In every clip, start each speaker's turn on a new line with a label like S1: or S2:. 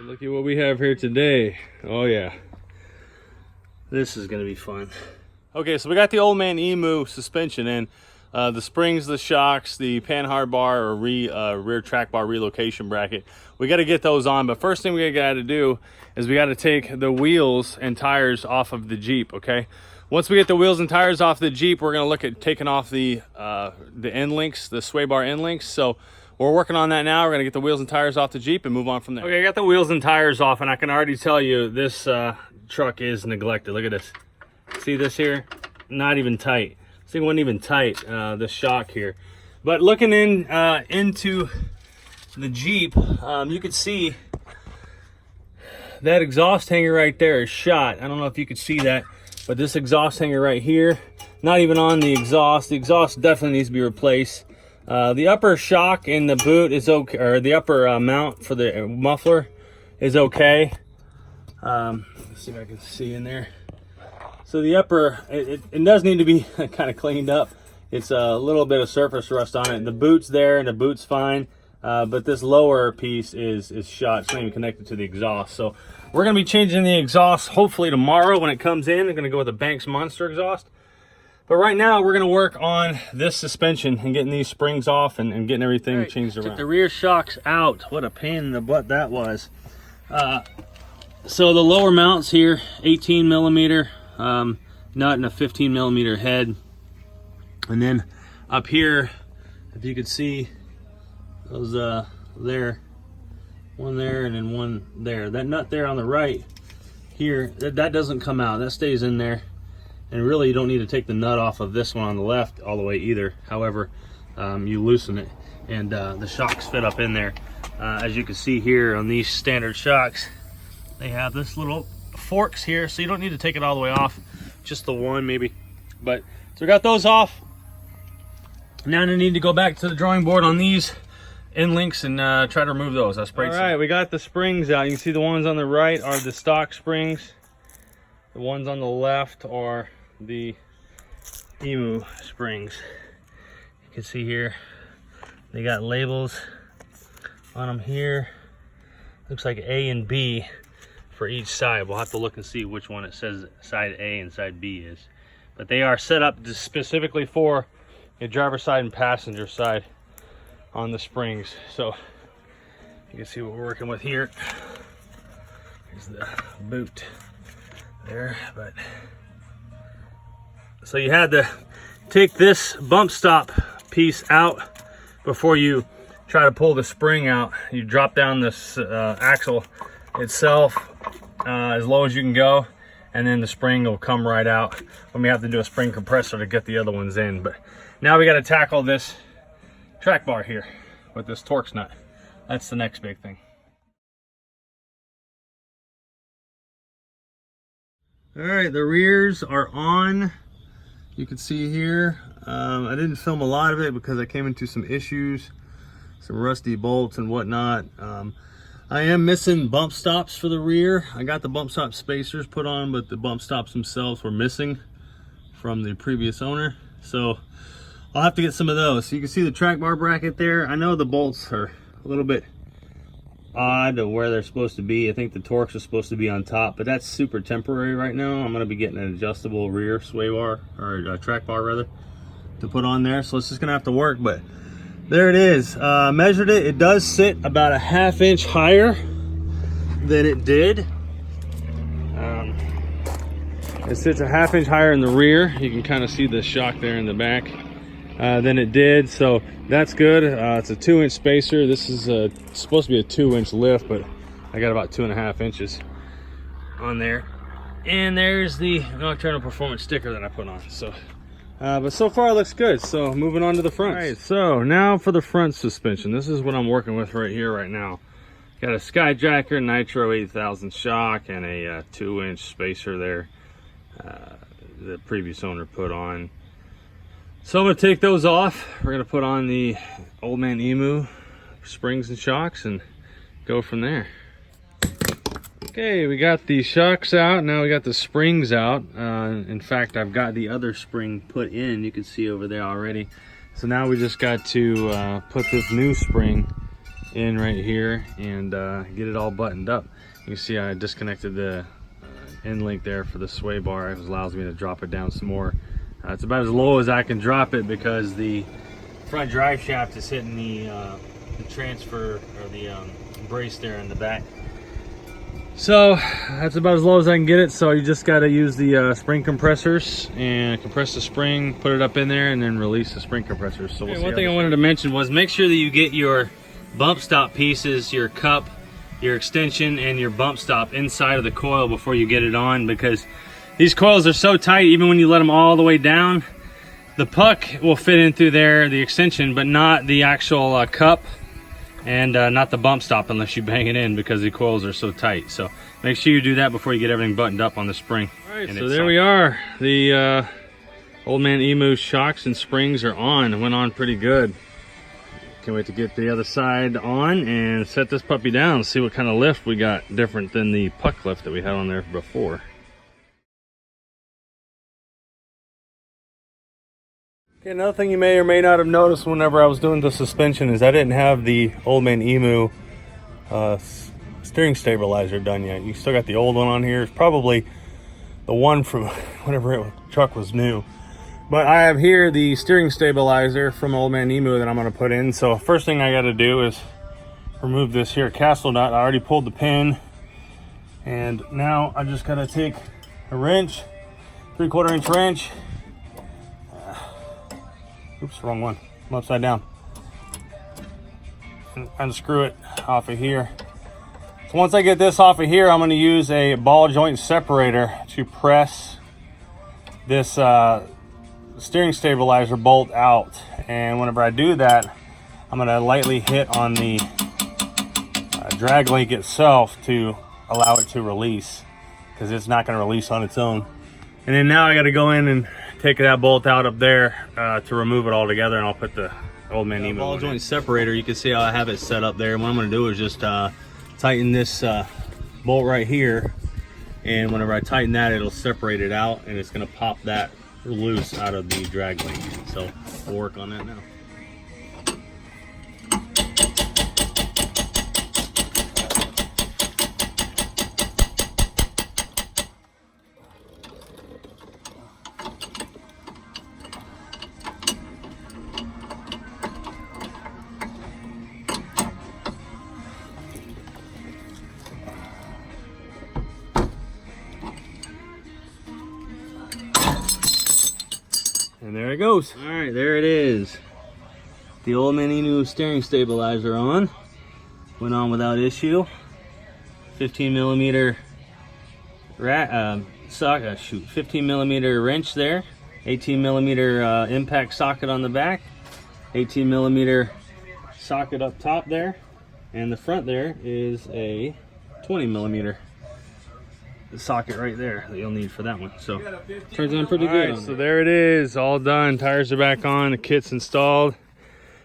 S1: Look at what we have here today. Oh yeah, this is gonna be fun. Okay, so we got the Old Man Emu suspension in. The springs, the shocks, the panhard bar or rear track bar relocation bracket. We got to get those on, but first thing we got to do is we got to take the wheels and tires off of the Jeep, okay? Once we get the wheels and tires off the Jeep, we're going to look at taking off the end links, the sway bar end links. So we're working on that now. We're going to get the wheels and tires off the Jeep and move on from there. Okay, I got the wheels and tires off, and I can already tell you this truck is neglected. Look at this. See this here? Not even tight. This thing wasn't even tight, this shock here. But looking into the Jeep, you can see that exhaust hanger right there is shot. I don't know if you could see that, but this exhaust hanger right here, not even on the exhaust. The exhaust definitely needs to be replaced. The upper shock in the boot is okay, or the upper mount for the muffler is okay. Let's see if I can see in there. So the upper, it does need to be kind of cleaned up. It's a little bit of surface rust on it. The boot's there and the boot's fine, but this lower piece is shot. It's not even connected to the exhaust. So we're gonna be changing the exhaust hopefully tomorrow when it comes in. I'm gonna go with a Banks Monster exhaust. But right now we're gonna work on this suspension and getting these springs off and getting everything changed around. Took the rear shocks out. What a pain in the butt that was. So the lower mounts here, 18 millimeter. Nut and a 15 millimeter head, and then up here, if you could see those there, one there and then one there. That nut there on the right here, that doesn't come out, that stays in there. And really you don't need to take the nut off of this one on the left all the way either. However, you loosen it and the shocks fit up in there. As you can see here on these standard shocks, they have this little forks here, so you don't need to take it all the way off, just the one maybe. But so we got those off. Now I need to go back to the drawing board on these end links and try to remove those. I sprayed some. All right, we got the springs out. You can see the ones on the right are the stock springs. The ones on the left are the Emu springs. You can see here they got labels on them here. Looks like A and B for each side. We'll have to look and see which one it says side A and side B is. But they are set up specifically for a driver's side and passenger side on the springs. So you can see what we're working with here. Here's the boot there. But so you had to take this bump stop piece out before you try to pull the spring out. You drop down this axle itself as low as you can go, and then the spring will come right out when we have to do a spring compressor to get the other ones in. But now we got to tackle this track bar here with this Torx nut. That's the next big thing. All right, the rears are on. You can see here, I didn't film a lot of it because I came into some issues, some rusty bolts and whatnot. I am missing bump stops for the rear. I got the bump stop spacers put on, but the bump stops themselves were missing from the previous owner. So I'll have to get some of those. So you can see the track bar bracket there. I know the bolts are a little bit odd to where they're supposed to be. I think the Torx is supposed to be on top, but that's super temporary right now. I'm gonna be getting an adjustable rear sway bar, or track bar rather, to put on there. So it's just gonna have to work, but there it is. Measured it. It does sit about a ½ inch higher than it did. It sits a ½ inch higher in the rear. You can kind of see the shock there in the back than it did. So that's good. It's a 2-inch spacer. This is supposed to be a 2-inch lift, but I got about 2.5 inches on there. And there's the Nocturnal Performance sticker that I put on. So but so far it looks good. So moving on to the front. All right, so now for the front suspension. This is what I'm working with right here, right now. Got a Skyjacker Nitro 8000 shock and a 2-inch spacer there the previous owner put on. So I'm gonna take those off. We're gonna put on the Old Man Emu springs and shocks and go from there. Okay, we got the shocks out. Now we got the springs out. In fact, I've got the other spring put in. You can see over there already. So now we just got to put this new spring in right here and get it all buttoned up. You can see I disconnected the end link there for the sway bar. It allows me to drop it down some more. It's about as low as I can drop it because the front drive shaft is hitting the transfer or the brace there in the back. So that's about as low as I can get it. So you just got to use the spring compressors and compress the spring, put it up in there, and then release the spring compressors. So one thing I wanted to mention was make sure that you get your bump stop pieces, your cup, your extension, and your bump stop inside of the coil before you get it on, because these coils are so tight. Even when you let them all the way down, the puck will fit in through there, the extension, but not the actual cup, and not the bump stop unless you bang it in, because the coils are so tight. So make sure you do that before you get everything buttoned up on the spring. All right, so there we are. The Old Man Emu shocks and springs are on. It went on pretty good. Can't wait to get the other side on and set this puppy down, see what kind of lift we got different than the puck lift that we had on there before. Okay, another thing you may or may not have noticed whenever I was doing the suspension is I didn't have the Old Man Emu steering stabilizer done yet. You still got the old one on here. It's probably the one from whenever the truck was new. But I have here the steering stabilizer from Old Man Emu that I'm going to put in. So first thing I got to do is remove this here castle nut. I already pulled the pin. And now I just got to take a wrench, 3/4 inch wrench. Oops, wrong one. I'm upside down. And unscrew it off of here. So once I get this off of here, I'm going to use a ball joint separator to press this steering stabilizer bolt out. And whenever I do that, I'm going to lightly hit on the drag link itself to allow it to release, because it's not going to release on its own. And then now I got to go in and take that bolt out up there to remove it all together, and I'll put the Old Man Emu ball joint separator. You can see how I have it set up there. And what I'm going to do is just tighten this bolt right here, and whenever I tighten that, it'll separate it out, and it's going to pop that loose out of the drag link. So we'll work on that now. And there it goes. All right, there it is. The Old Man Emu steering stabilizer on. Went on without issue. 15 millimeter 15 millimeter wrench there. 18 millimeter impact socket on the back. 18 millimeter socket up top there. And the front there is a 20 millimeter socket right there that you'll need for that one. So turns on pretty good. So there it is, all done. Tires are back on, the kit's installed.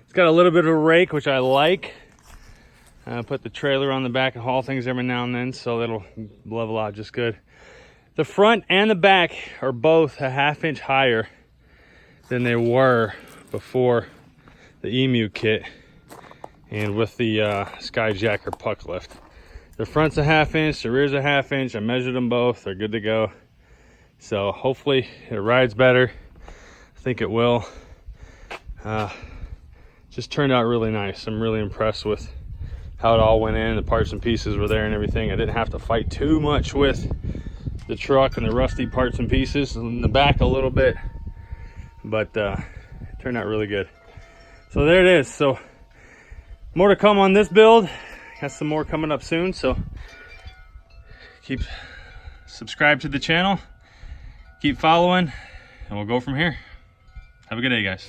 S1: It's got a little bit of a rake, which I like. Put the trailer on the back and haul things every now and then, so it'll level out just good. The front and the back are both a 1/2 inch higher than they were before the Emu kit and with the Skyjacker puck lift. The front's a 1/2 inch, the rear's a 1/2 inch. I measured them both, they're good to go. So hopefully it rides better. I think it will. Just turned out really nice. I'm really impressed with how it all went in. The parts and pieces were there and everything. I didn't have to fight too much with the truck and the rusty parts and pieces. In the back a little bit, but it turned out really good. So there it is. So more to come on this build. Got some more coming up soon, so keep subscribe to the channel, keep following, and we'll go from here. Have a good day, guys.